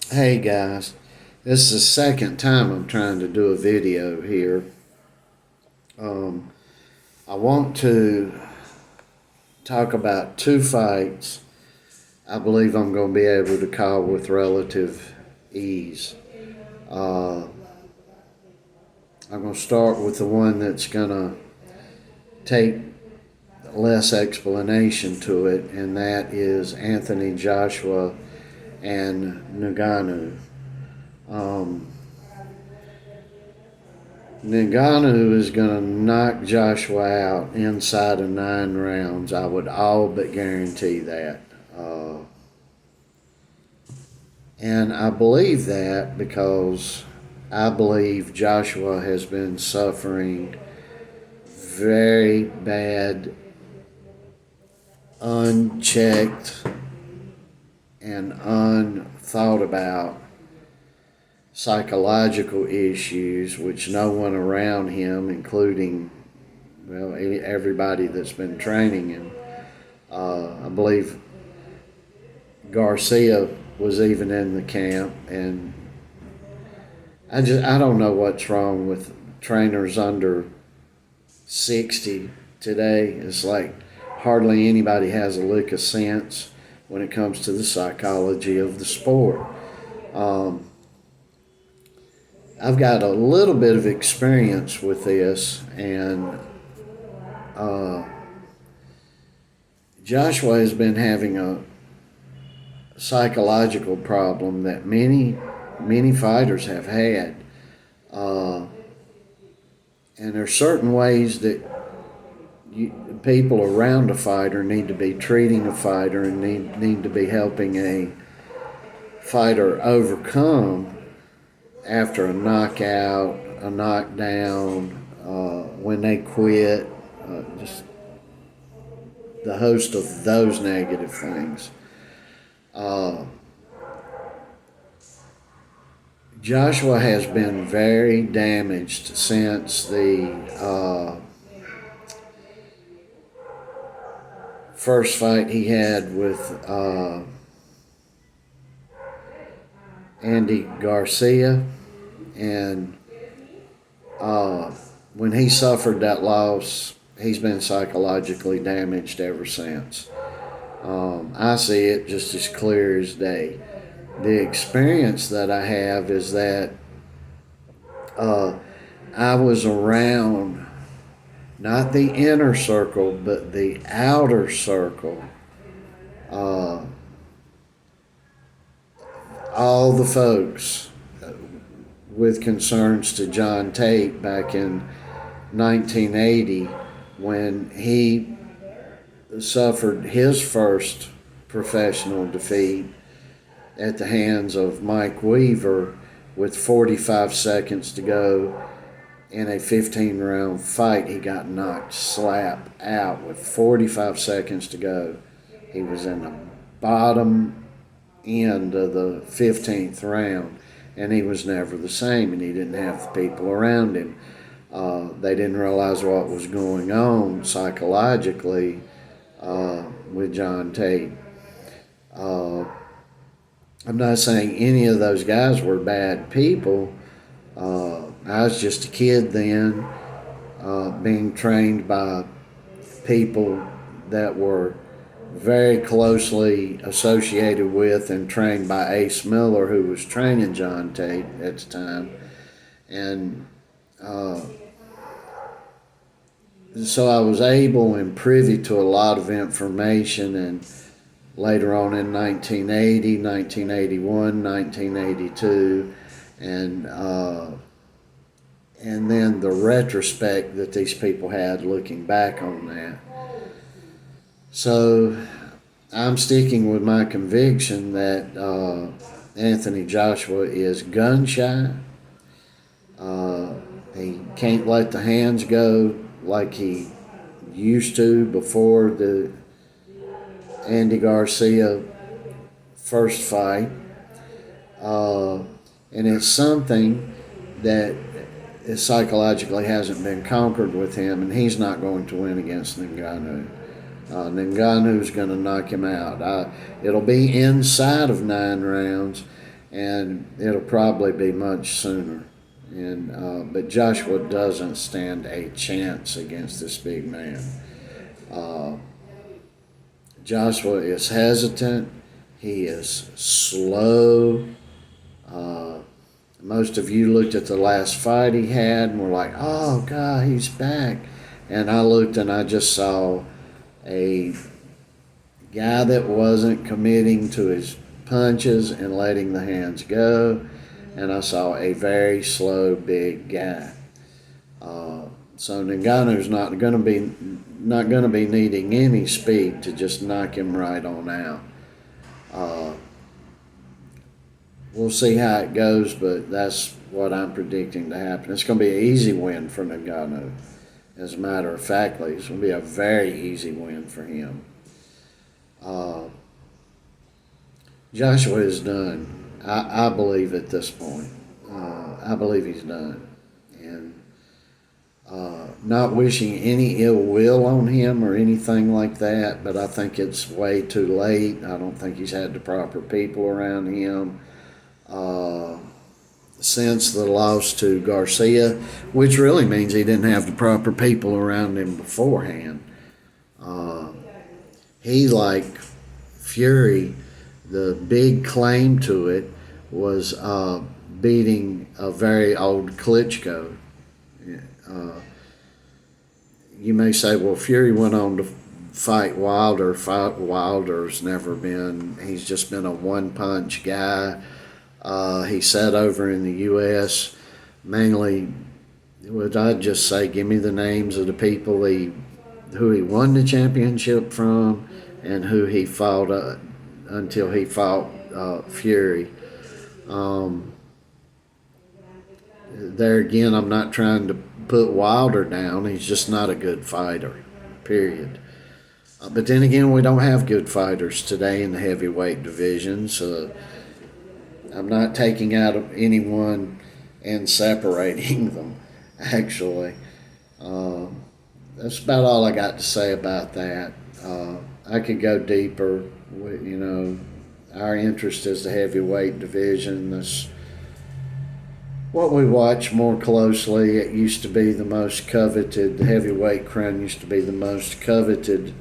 Hey guys, this is the second time I'm trying to do a video here. Um, I want to talk about two fights I believe I'm going to be able to call with relative ease. Uh, I'm going to start with the one that's going to take less explanation to it, and that is Anthony Joshua and Ngannou. Um, Ngannou is going to knock Joshua out inside of 9 rounds. I would all but guarantee that. And I believe that because I believe Joshua has been suffering very bad, unchecked, and unthought about psychological issues, which no one around him, including everybody that's been training him, I believe Garcia was even in the camp, and I don't know what's wrong with trainers under 60 today. It's like hardly anybody has a lick of sense when it comes to the psychology of the sport. I've got a little bit of experience with this, and Joshua has been having a psychological problem that many fighters have had, and there's certain ways that people around a fighter need to be treating a fighter and need to be helping a fighter overcome after a knockout, a knockdown, when they quit, just the host of those negative things. Joshua has been very damaged since the first fight he had with Andy Garcia, and when he suffered that loss, he's been psychologically damaged ever since. I see it just as clear as day. The experience that I have is that I was around not the inner circle, but the outer circle. All the folks with concerns to John Tate back in 1980 when he suffered his first professional defeat at the hands of Mike Weaver with 45 seconds to go in a 15-round fight. He got knocked slap out with 45 seconds to go. He was in the bottom end of the 15th round, and he was never the same, and he didn't have the people around him. They didn't realize what was going on psychologically with John Tate. I'm not saying any of those guys were bad people. I was just a kid then, being trained by people that were very closely associated with and trained by Ace Miller, who was training John Tate at the time. And so I was able and privy to a lot of information, and later on in 1980, 1981, 1982, and then the retrospect that these people had looking back on that. So I'm sticking with my conviction that Anthony Joshua is gun shy. He can't let the hands go like he used to before the Andy Garcia first fight. And it's something that psychologically hasn't been conquered with him, and he's not going to win against Ngannou. Ngannou's going to knock him out. It'll be inside of 9 rounds, and it'll probably be much sooner. But Joshua doesn't stand a chance against this big man. Joshua is hesitant. He is slow. Most of you looked at the last fight he had and were like, "Oh God, he's back." And I looked and I just saw a guy that wasn't committing to his punches and letting the hands go, and I saw a very slow, big guy. So Ngannou's not going to be needing any speed to just knock him right on out. We'll see how it goes, but that's what I'm predicting to happen. It's going to be an easy win for Ngannou. As a matter of fact, it's going to be a very easy win for him. Joshua is done. I believe at this point. I believe he's done. And not wishing any ill will on him or anything like that, but I think it's way too late. I don't think he's had the proper people around him since the loss to Garcia, which really means he didn't have the proper people around him beforehand. He, like Fury, the big claim to it was beating a very old Klitschko. You may say, well, Fury went on to fight Wilder. Wilder's never been, he's just been a one-punch guy. He sat over in the U.S. mainly, I'd just say, give me the names of the people who he won the championship from and who he fought until he fought Fury. There again, I'm not trying to put Wilder down. He's just not a good fighter, period. But then again, we don't have good fighters today in the heavyweight division, so I'm not taking out anyone and separating them, actually. That's about all I got to say about that. I could go deeper. Our interest is the heavyweight division. That's what we watch more closely. It used to be the most coveted, the heavyweight crown used to be the most coveted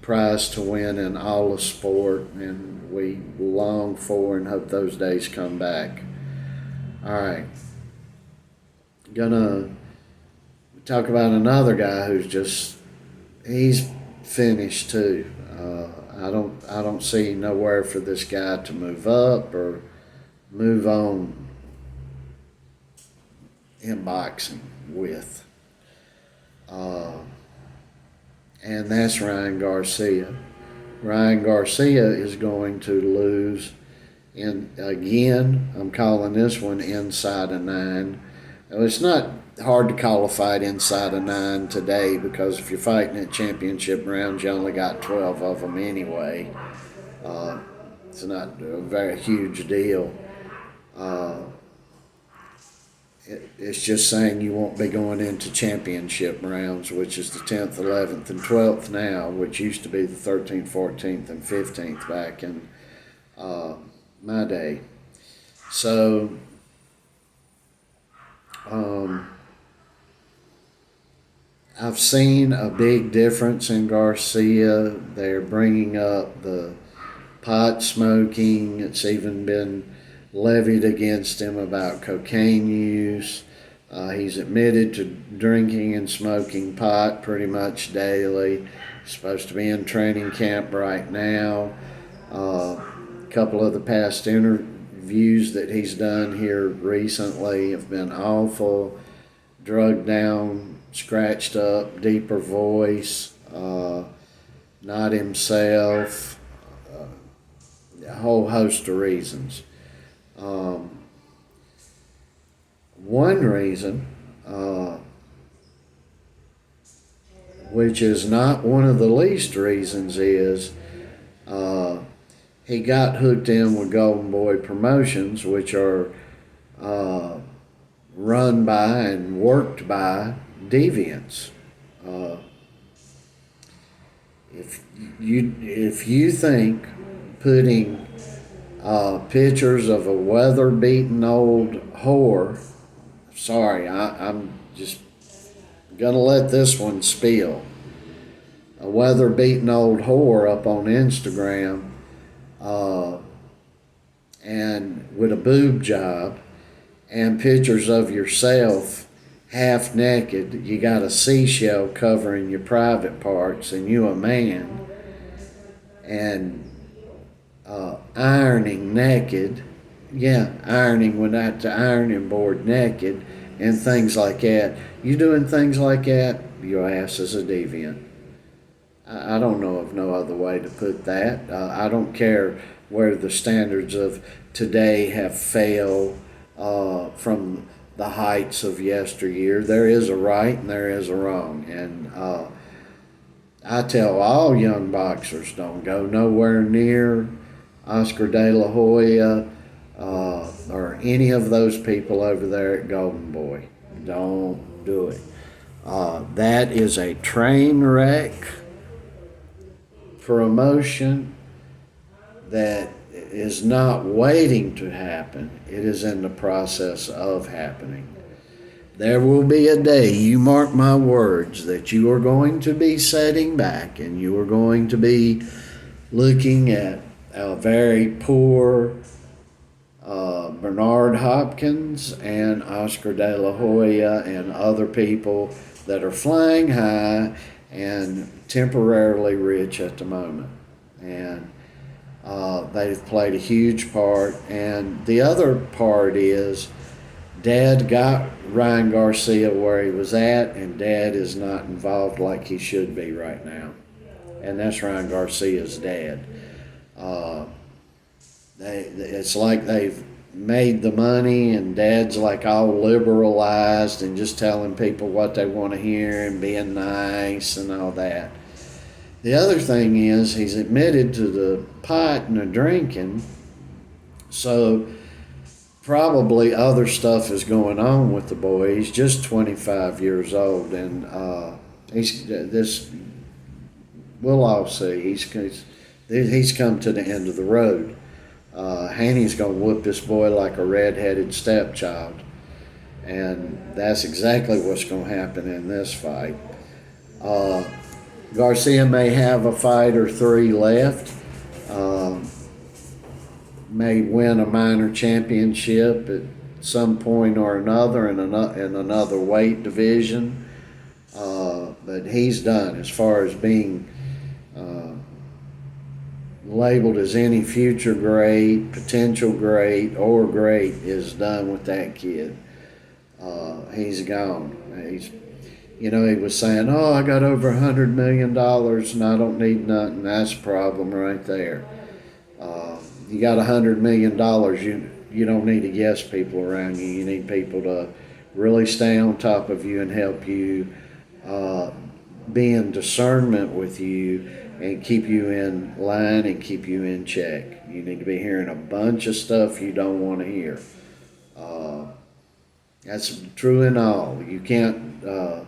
prize to win in all of sport, and we long for and hope those days come back. All right. Gonna talk about another guy he's finished too. I don't see nowhere for this guy to move up or move on in boxing with. And that's Ryan Garcia. Ryan Garcia is going to lose. And again, I'm calling this one inside a 9. It's not hard to call a fight inside a 9 today because if you're fighting at championship rounds, you only got 12 of them anyway. It's not a very huge deal. It's just saying you won't be going into championship rounds, which is the 10th, 11th, and 12th now, which used to be the 13th, 14th, and 15th back in my day. So, I've seen a big difference in Garcia. They're bringing up the pot smoking. It's even been levied against him about cocaine use. He's admitted to drinking and smoking pot pretty much daily. He's supposed to be in training camp right now. A couple of the past interviews that he's done here recently have been awful. Drugged down, scratched up, deeper voice, not himself, a whole host of reasons. One reason, which is not one of the least reasons, is he got hooked in with Golden Boy Promotions, which are run by and worked by deviants. If you think putting Pictures of a weather-beaten old whore. Sorry, I'm just gonna let this one spill. A weather-beaten old whore up on Instagram, and with a boob job, and pictures of yourself half naked. You got a seashell covering your private parts, and you a man, and ironing naked. Yeah, ironing without the ironing board naked, and things like that. You doing things like that, your ass is a deviant. I don't know of no other way to put that. I don't care where the standards of today have failed from the heights of yesteryear. There is a right and there is a wrong. And I tell all young boxers, don't go nowhere near Oscar De La Hoya or any of those people over there at Golden Boy. Don't do it. That is a train wreck promotion that is not waiting to happen. It is in the process of happening. There will be a day, you mark my words, that you are going to be sitting back and you are going to be looking at a very poor Bernard Hopkins and Oscar De La Hoya and other people that are flying high and temporarily rich at the moment. And they've played a huge part. And the other part is Dad got Ryan Garcia where he was at, and Dad is not involved like he should be right now. And that's Ryan Garcia's dad. It's like they've made the money, and Dad's like all liberalized and just telling people what they want to hear and being nice and all that. The other thing is he's admitted to the pot and the drinking, so probably other stuff is going on with the boy. He's just 25 years old, and we'll all see. He's come to the end of the road. Haney's going to whoop this boy like a red-headed stepchild. And that's exactly what's going to happen in this fight. Garcia may have a fight or three left. May win a minor championship at some point or another in another weight division. But he's done as far as being labeled as any future great, potential great, or great is done with that kid. He's gone. He was saying, "Oh, I got over $100 million and I don't need nothing." That's a problem right there. You got $100 million, you don't need to yes people around you. You need people to really stay on top of you and help you, be in discernment with you, and keep you in line and keep you in check. You need to be hearing a bunch of stuff you don't want to hear. That's true in all. You can't, the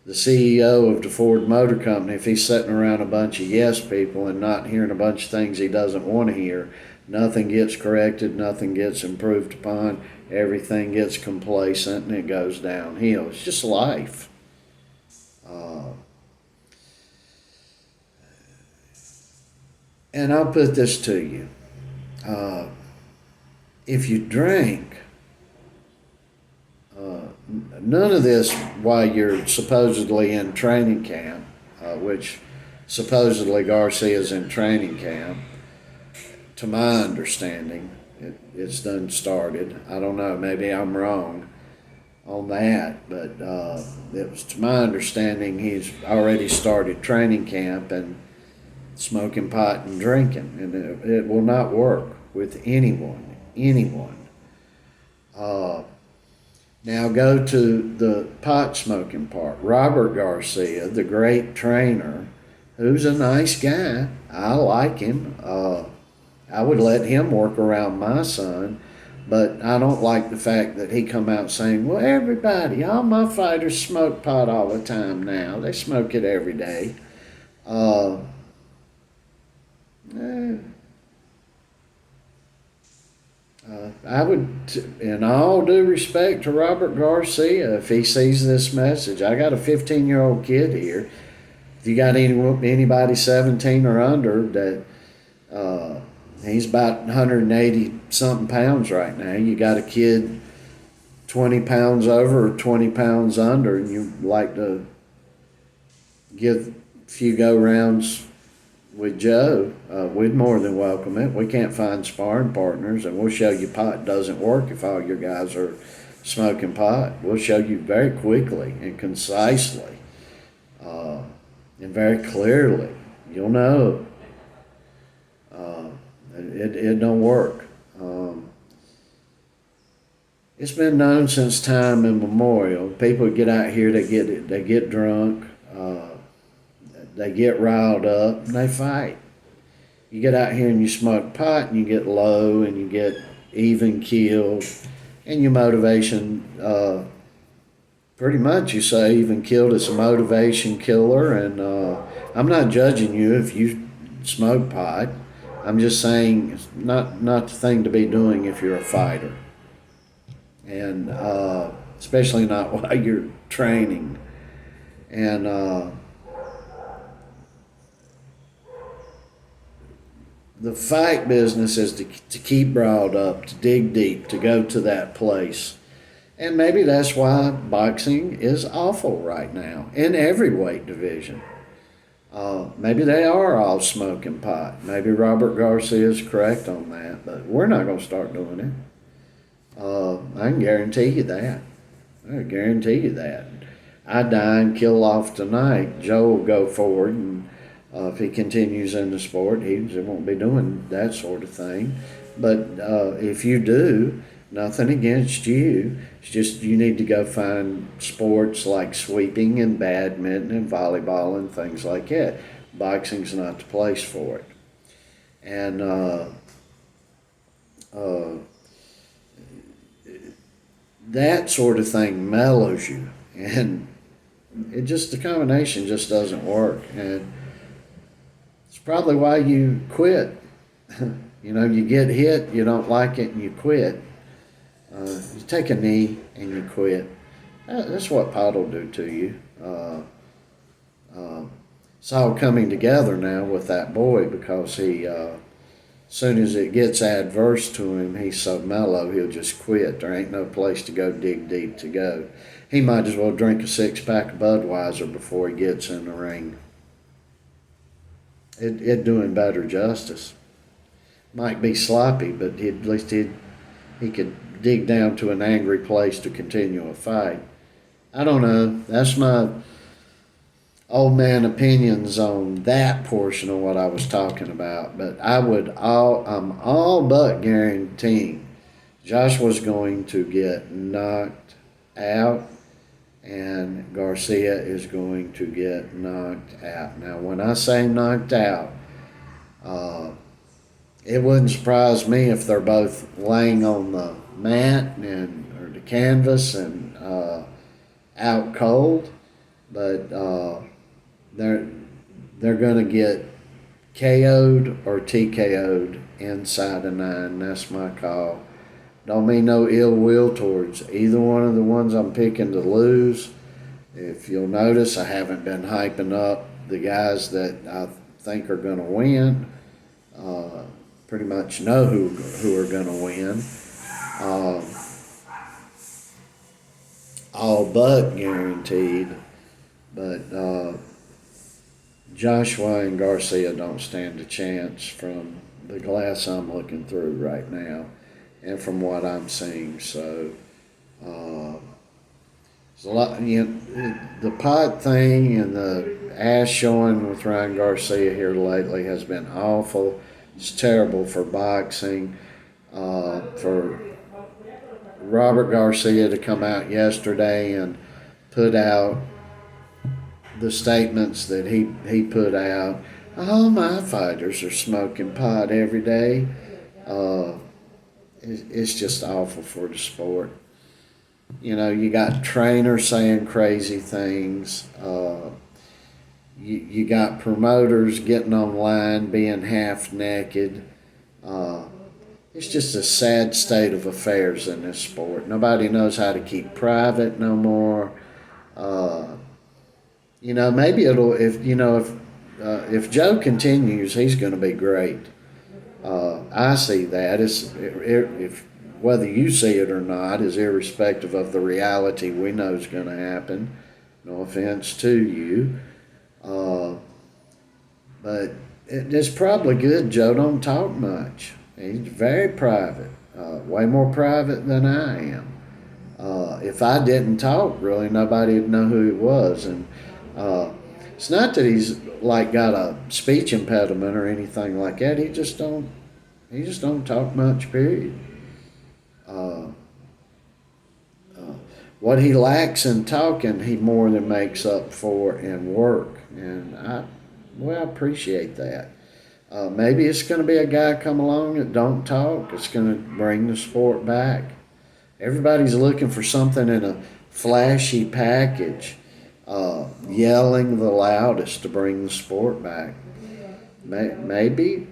CEO of the Ford Motor Company, if he's sitting around a bunch of yes people and not hearing a bunch of things he doesn't want to hear, nothing gets corrected, nothing gets improved upon, everything gets complacent, and it goes downhill. It's just life. And I'll put this to you. If you drink, none of this while you're supposedly in training camp, which supposedly Garcia's in training camp, to my understanding, it's done started. I don't know, maybe I'm wrong on that, but it was to my understanding he's already started training camp and smoking pot and drinking, and it will not work with anyone. Now go to the pot smoking part. Robert Garcia, the great trainer, who's a nice guy. I like him. I would let him work around my son, but I don't like the fact that he come out saying, "Well, everybody, all my fighters smoke pot all the time now. They smoke it every day." I would, in all due respect to Robert Garcia, if he sees this message, I got a 15-year-old kid here. If you got anybody 17 or under that, he's about 180 something pounds right now. You got a kid 20 pounds over or 20 pounds under, and you like to give a few go rounds with Joe, we'd more than welcome it. We can't find sparring partners, and we'll show you pot doesn't work if all your guys are smoking pot. We'll show you very quickly and concisely and very clearly. You'll know it don't work. It's been known since time immemorial. People get out here, they get drunk. They get riled up and they fight. You get out here and you smoke pot and you get low and you get even killed, and your motivation, pretty much you say even killed is a motivation killer. And I'm not judging you if you smoke pot. I'm just saying it's not the thing to be doing if you're a fighter, and especially not while you're training. And the fight business is to keep riled up, to dig deep, to go to that place. And maybe that's why boxing is awful right now in every weight division. Maybe they are all smoking pot. Maybe Robert Garcia is correct on that, but we're not going to start doing it. I can guarantee you that. I guarantee you that. I die and kill off tonight. Joe will go forward, and if he continues in the sport, he won't be doing that sort of thing. But if you do, nothing against you. It's just you need to go find sports like sweeping and badminton and volleyball and things like that. Boxing's not the place for it. And that sort of thing mellows you. And the combination just doesn't work. And it's probably why you quit. You get hit, you don't like it, and you quit. You take a knee and you quit. That's what pot will do to you. It's all coming together now with that boy, because he, as soon as it gets adverse to him, he's so mellow, he'll just quit. There ain't no place to go dig deep to go. He might as well drink a 6-pack of Budweiser before he gets in the ring. It doing better justice. Might be sloppy, but at least he could dig down to an angry place to continue a fight. I don't know. That's my old man opinions on that portion of what I was talking about. But I'm all but guaranteeing Joshua's going to get knocked out, and Garcia is going to get knocked out. Now, when I say knocked out, it wouldn't surprise me if they're both laying on the mat or the canvas and out cold, but they're going to get KO'd or TKO'd inside of 9. That's my call. Don't mean no ill will towards either one of the ones I'm picking to lose. If you'll notice, I haven't been hyping up the guys that I think are going to win. Pretty much know who are going to win. All but guaranteed. But Joshua and Garcia don't stand a chance from the glass I'm looking through right now and from what I'm seeing. So there's a lot. The pot thing and the ass showing with Ryan Garcia here lately has been awful. It's terrible for boxing. For Robert Garcia to come out yesterday and put out the statements that he put out. All my fighters are smoking pot every day. It's just awful for the sport. You got trainers saying crazy things. You got promoters getting online being half naked. it's just a sad state of affairs in this sport. Nobody knows how to keep private no more. Uh, maybe it'll if Joe continues, he's going to be great. I see that. If whether you see it or not is irrespective of the reality we know is going to happen. No offense to you, but it's probably good Joe don't talk much. He's very private, way more private than I am. If I didn't talk, really, nobody would know who he was. And it's not that he's like got a speech impediment or anything like that. He just don't talk much. Period. What he lacks in talking, he more than makes up for in work, and I appreciate that. Maybe it's going to be a guy come along that don't talk. It's going to bring the sport back. Everybody's looking for something in a flashy package, yelling the loudest to bring the sport back. Maybe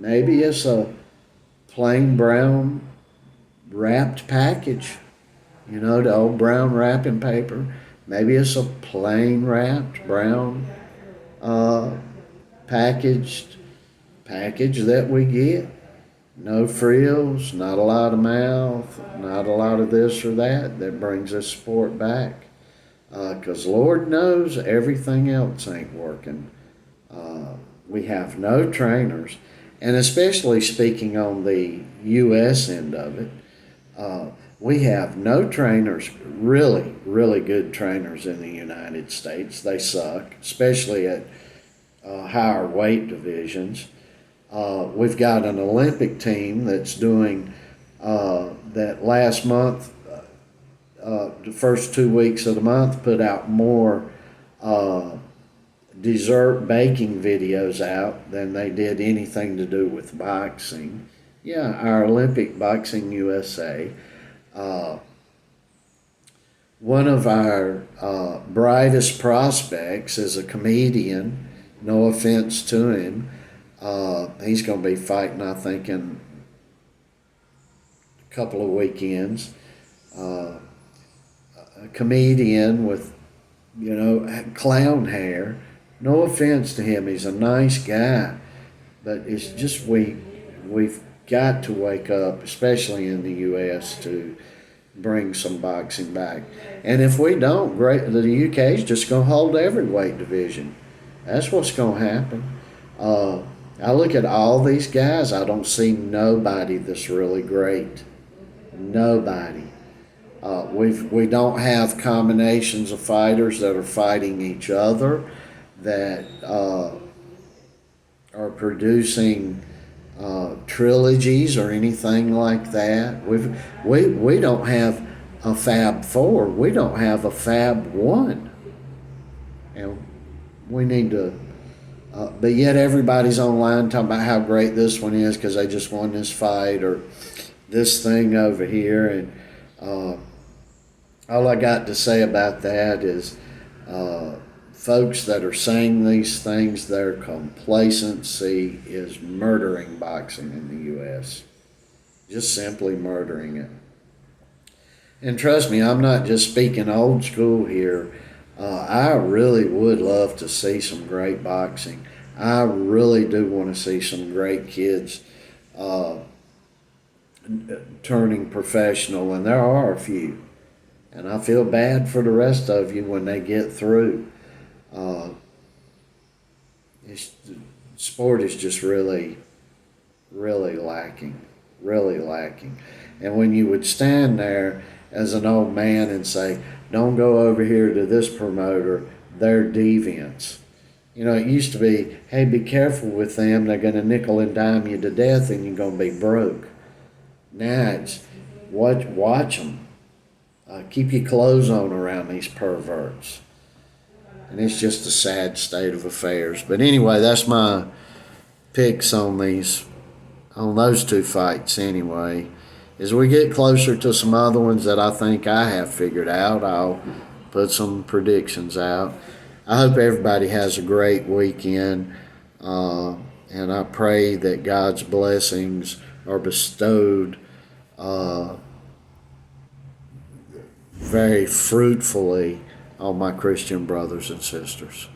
it's a plain brown wrapped package. The old brown wrapping paper. Maybe it's a plain wrapped brown package that we get. No frills, not a lot of mouth, not a lot of this or that brings this sport back. Because Lord knows everything else ain't working. We have no trainers, and especially speaking on the U.S. end of it, we have no trainers, really, really good trainers in the United States. They suck, especially at higher weight divisions. We've got an Olympic team that's doing that last month, the first 2 weeks of the month, put out more dessert baking videos out than they did anything to do with boxing. Yeah, our Olympic Boxing USA. One of our brightest prospects is a comedian. No offense to him. He's going to be fighting, I think, in a couple of weekends. A comedian with, clown hair. No offense to him. He's a nice guy. But it's just we've got to wake up, especially in the U.S., to bring some boxing back. And if we don't, the U.K. is just going to hold every weight division. That's what's going to happen. I look at all these guys. I don't see nobody that's really great. Nobody. We don't have combinations of fighters that are fighting each other, that are producing trilogies or anything like that. We don't have a Fab 4. We don't have a Fab 1. And we need to... but yet everybody's online talking about how great this one is because they just won this fight or this thing over here. And all I got to say about that is folks that are saying these things, their complacency is murdering boxing in the U.S. Just simply murdering it. And trust me, I'm not just speaking old school here. I really would love to see some great boxing. I really do want to see some great kids turning professional, and there are a few. And I feel bad for the rest of you when they get through. Sport is just really, really lacking. Really lacking. And when you would stand there as an old man and say, don't go over here to this promoter, they're deviants. It used to be, hey, be careful with them, they're going to nickel and dime you to death and you're going to be broke. Now it's, watch them. Keep your clothes on around these perverts. And it's just a sad state of affairs. But anyway, that's my picks on those two fights anyway. As we get closer to some other ones that I think I have figured out, I'll put some predictions out. I hope everybody has a great weekend, and I pray that God's blessings are bestowed very fruitfully on my Christian brothers and sisters.